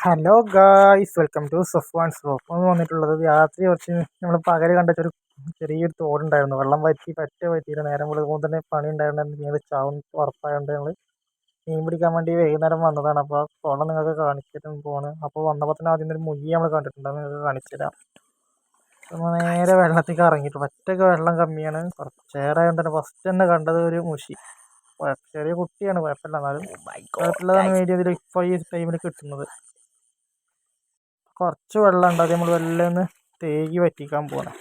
Hello guys, welcome to Safwan's vlog. ഒന്ന് വന്നിട്ടുള്ളത് രാത്രി കുറച്ച് നമ്മൾ പകൽ കണ്ടിട്ടൊരു ചെറിയൊരു തോടുണ്ടായിരുന്നു. വെള്ളം പറ്റിയിട്ട് നേരം വെളുക്കുമ്പോൾ തന്നെ പണി ഉണ്ടായിരുന്നു. മീൻ ചാവും ഉറപ്പായതുകൊണ്ട് ഞങ്ങൾ മീൻ പിടിക്കാൻ വേണ്ടി വൈകുന്നേരം വന്നതാണ്. അപ്പോൾ കുളം നിങ്ങൾക്ക് കാണിച്ചിട്ട് പോണ്. അപ്പോൾ വന്നപ്പോൾ തന്നെ ആദ്യം ഒരു മുയ്യ നമ്മൾ കണ്ടിട്ടുണ്ട്, അത് നിങ്ങൾക്ക് കാണിച്ചു തരാം. നമ്മൾ നേരെ വെള്ളത്തേക്ക് ഇറങ്ങിയിട്ട് ഒറ്റയ്ക്ക് വെള്ളം കമ്മിയാണ്. കുറച്ചേറായതുകൊണ്ട് തന്നെ ഫസ്റ്റ് തന്നെ കണ്ടത് ഒരു മുഷി. ചെറിയ കുട്ടിയാണ്, കുഴപ്പമില്ല, എന്നാലും കുഴപ്പമില്ലാതാണ് മീഡിയത്തിൽ ഇപ്പോൾ ഈ ടൈമിൽ കിട്ടുന്നത്. കുറച്ച് വെള്ളം ഉണ്ട്, അത് നമ്മൾ വെള്ളം ഒന്ന് തേകി വറ്റിക്കാൻ പോകണം.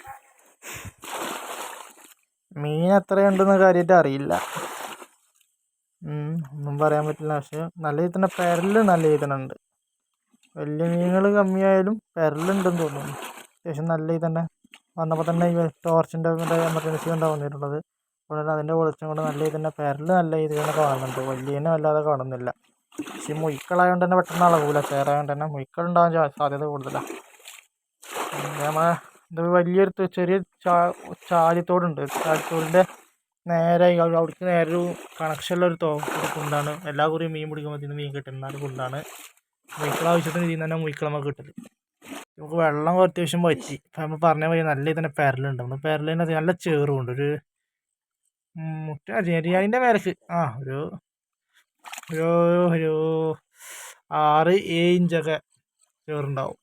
മീൻ എത്രയുണ്ടെന്ന് കാര്യമായിട്ട് അറിയില്ല, ഒന്നും പറയാൻ പറ്റില്ല. പക്ഷെ നല്ല രീതിയിൽ തന്നെ പെരല് നല്ല രീതിയിൽ തന്നെ ഉണ്ട്. വലിയ മീനുകൾ കമ്മിയായാലും പെരലുണ്ടെന്ന് തോന്നുന്നു. അത്യാവശ്യം നല്ല രീതിയിൽ തന്നെ വന്നപ്പോൾ തന്നെ ഈ ടോർച്ചിൻ്റെ എമർജൻസി കൊണ്ടാണ് വന്നിട്ടുള്ളത്. അതുകൊണ്ട് അതിൻ്റെ വെളിച്ചം കൊണ്ട് നല്ല രീതിയിൽ തന്നെ പെരല് നല്ല രീതിയിൽ തന്നെ കാണുന്നുണ്ട്. വലിയതിനെ വല്ലാതെ കാണുന്നില്ല. പക്ഷേ മുയ്ക്കളായതുകൊണ്ട് തന്നെ പെട്ടെന്ന് അളകൂല. ചേറായതുകൊണ്ട് തന്നെ മുയ്ക്കളുണ്ടാകാൻ സാധ്യത കൂടുതലാണ്. നമ്മളെ ഇത് വലിയൊരു ചെറിയ ചാലിത്തോടുണ്ട്. ചാലിത്തോടിൻ്റെ നേരെ അവിടേക്ക് നേരെ ഒരു കണക്ഷനുള്ളൊരു കുണ്ടാണ്. എല്ലാ കുറിയും മീൻ പിടിക്കുമ്പോൾ മീൻ കിട്ടുന്ന കുണ്ടാണ്. മുയ്ക്കള ആവശ്യത്തിന് ഇതിൽ നിന്ന് തന്നെ മുയ്ക്കളമ്മ കിട്ടല്. നമുക്ക് വെള്ളം അത്യാവശ്യം വറ്റി. ഇപ്പം നമ്മൾ പറഞ്ഞ പോലെ നല്ല ഇതിൽ തന്നെ പെരലുണ്ട്. നമ്മൾ പെരലിന് നല്ല ചേറുമുണ്ട്. ഒരു ചെറിയതിൻ്റെ മേലേക്ക് ഒരു ഒരു ഒരു 6-7 ഇഞ്ചൊക്കെ ചേറുണ്ടാവും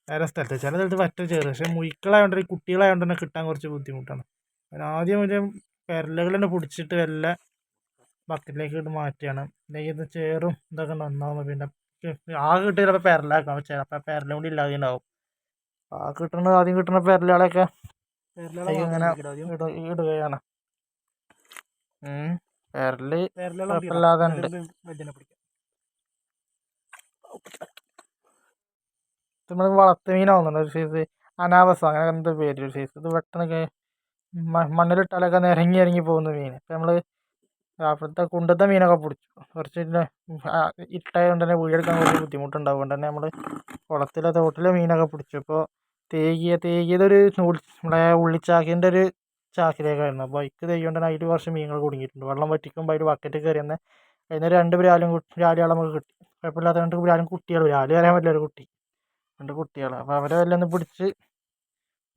വേറെ സ്ഥലത്ത്. ചില സ്ഥലത്ത് പറ്റ ചേറ്. പക്ഷേ മുയ്ക്കളായതുകൊണ്ട് ഈ കുട്ടികളായതുകൊണ്ട് തന്നെ കിട്ടാൻ കുറച്ച് ബുദ്ധിമുട്ടാണ്. അതിന് ആദ്യം ഒരു പെരലുകൾ തന്നെ പിടിച്ചിട്ട് വല്ല ബക്കറ്റിലേക്ക് ഇട്ട് മാറ്റുകയാണ്. അല്ലെങ്കിൽ ഇത് ചേറും ഇതൊക്കെ നന്നാവുമ്പോൾ പിന്നെ ആകെ കിട്ടിയ ചിലപ്പോൾ പെരലാക്കാം. ചിലപ്പോൾ പെരലും കൂടി ഇല്ലാതെ ഉണ്ടാവും. ആ ആദ്യം കിട്ടുന്ന പെരലുകളൊക്കെ ഇങ്ങനെ ഇടുകയാണ്. പെരല് കുഴപ്പമില്ലാതെ ഉണ്ട്. നമ്മൾ വളർത്ത് മീനാവുന്നുണ്ട്. ഒരു സൈസ് അനാവസം അങ്ങനെ എന്താ പേര്, ഒരു സൈസ്. ഇത് പെട്ടെന്ന് മണ്ണിലിട്ടാലൊക്കെ നിരങ്ങി പോകുന്ന മീൻ. ഇപ്പം നമ്മൾ അവിടുത്തെ കുണ്ടത്തെ മീനൊക്കെ പിടിച്ചു. കുറച്ച് ഇട്ടായതുകൊണ്ട് തന്നെ വീടെടുക്കാൻ കുറച്ച് ബുദ്ധിമുട്ടുണ്ടാവും. അതുകൊണ്ട് തന്നെ നമ്മൾ കുളത്തിലെ തോട്ടിലെ മീനൊക്കെ പിടിച്ചു. ഇപ്പോൾ തേകിയതൊരു നമ്മളെ ഉള്ളിച്ചാക്കിൻ്റെ ഒരു ചാക്കിലേക്കായിരുന്നു. അപ്പോൾ അതിക്ക് തേകിയോണ്ട് തന്നെ അതിൽ കുറച്ച് മീനുകൾ കുടുങ്ങിയിട്ടുണ്ട്. വെള്ളം വറ്റിക്കുമ്പോൾ അതിൽ ബക്കറ്റ് കയറി തന്നെ അതിന് 2 ബ്രാലിയാൾ നമുക്ക് കിട്ടി. കുഴപ്പമില്ലാത്ത 2 ബ്രാലും കുട്ടികൾ, ബ്രാല് പറയാൻ പറ്റില്ല, ഒരു കുട്ടി, 2 കുട്ടികൾ. അപ്പോൾ അവരെ എല്ലാം ഒന്ന് പിടിച്ച്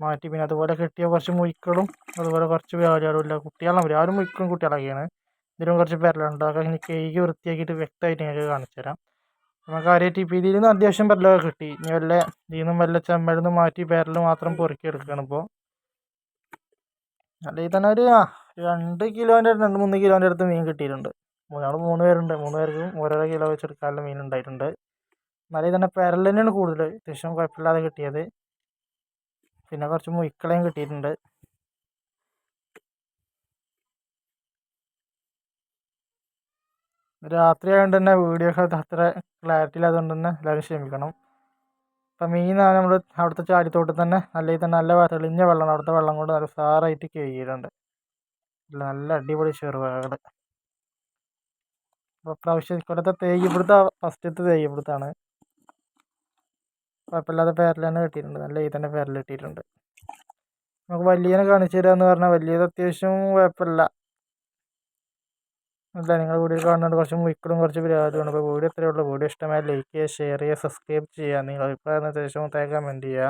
മാറ്റി. പിന്നെ അതുപോലെ കിട്ടിയ കുറച്ച് മുയ്ക്കളും അതുപോലെ കുറച്ച് ബ്രാലുകളും ഇല്ല കുട്ടികളാണ്. ബ്രാലും മുയ്ക്കും കുട്ടികളൊക്കെയാണ്. ഇതിലും കുറച്ച് പെരലുണ്ട്. അതൊക്കെ ഇനി കഴുകി വൃത്തിയാക്കിയിട്ട് വ്യക്തമായിട്ട് ഞങ്ങൾക്ക് കാണിച്ചു തരാം. നമുക്ക് കാര്യമായിട്ട് ഇപ്പോൾ ഇതിൽ നിന്ന് അത്യാവശ്യം പെരലൊക്കെ കിട്ടി. ഇനി ഇതിൽ നിന്നും വല്ല ചെമ്മരുന്ന് മാറ്റി പെരൽ മാത്രം പൊറുക്കിയെടുക്കുകയാണ് ഇപ്പോൾ. അല്ലെങ്കിൽ തന്നെ ഒരു 2 കിലോൻ്റെ 2-3 കിലോൻ്റെ അടുത്ത് മീൻ കിട്ടിയിട്ടുണ്ട്. ഞങ്ങൾ 3 പേരുണ്ട്. 3 പേർക്കും ഓരോരോ കിലോ വെച്ചെടുക്കാനുള്ള മീൻ ഉണ്ടായിട്ടുണ്ട്. നല്ല തന്നെ പെരൽ തന്നെയാണ് കൂടുതൽ, അത്യാവശ്യം കുഴപ്പമില്ലാതെ കിട്ടിയത്. പിന്നെ കുറച്ച് മുയ്ക്കളയും കിട്ടിയിട്ടുണ്ട്. രാത്രി ആയതുകൊണ്ട് തന്നെ വീഡിയോ ഒക്കെ അത്ര ക്ലാരിറ്റി ഇല്ലാത്തതുകൊണ്ട് തന്നെ എല്ലാവരും ക്ഷമിക്കണം. അപ്പം മീനാണ് നമ്മൾ അവിടുത്തെ ചാടിത്തോട്ടിൽ തന്നെ നല്ല തെളിഞ്ഞ വെള്ളമാണ്. അവിടുത്തെ വെള്ളം കൊണ്ട് നല്ല സാറായിട്ട് കഴുകിയിട്ടുണ്ട്. നല്ല അടിപൊളി ചെറുപകൾ. അപ്പോൾ പ്രാവശ്യം ഇക്കൊല്ലത്തെ തേകിപ്പിടുത്ത ഫസ്റ്റത്തെ തേകിപ്പിടുത്താണ്. കുഴപ്പമില്ലാതെ പെരൽ തന്നെ കിട്ടിയിട്ടുണ്ട്. നല്ല ഈ തന്നെ പെരൽ കിട്ടിയിട്ടുണ്ട്. നമുക്ക് വലിയനെ കാണിച്ചു തരിക എന്ന് പറഞ്ഞാൽ വലിയത് അത്യാവശ്യം കുഴപ്പമില്ല. അല്ല, നിങ്ങൾ വീഡിയോ കാണുന്നുണ്ട് കുറച്ച് മുയ്ക്കളും കുറച്ച് ബ്രാലുമാണ്. അപ്പോൾ വീഡിയോ എത്രയേ ഉള്ളൂ. വീഡിയോ ഇഷ്ടമായി ലൈക്ക് ചെയ്യുക, ഷെയർ ചെയ്യുക, സബ്സ്ക്രൈബ് ചെയ്യുക. നിങ്ങൾ അഭിപ്രായം നിർദ്ദേശവും കമൻറ്റ് ചെയ്യുക.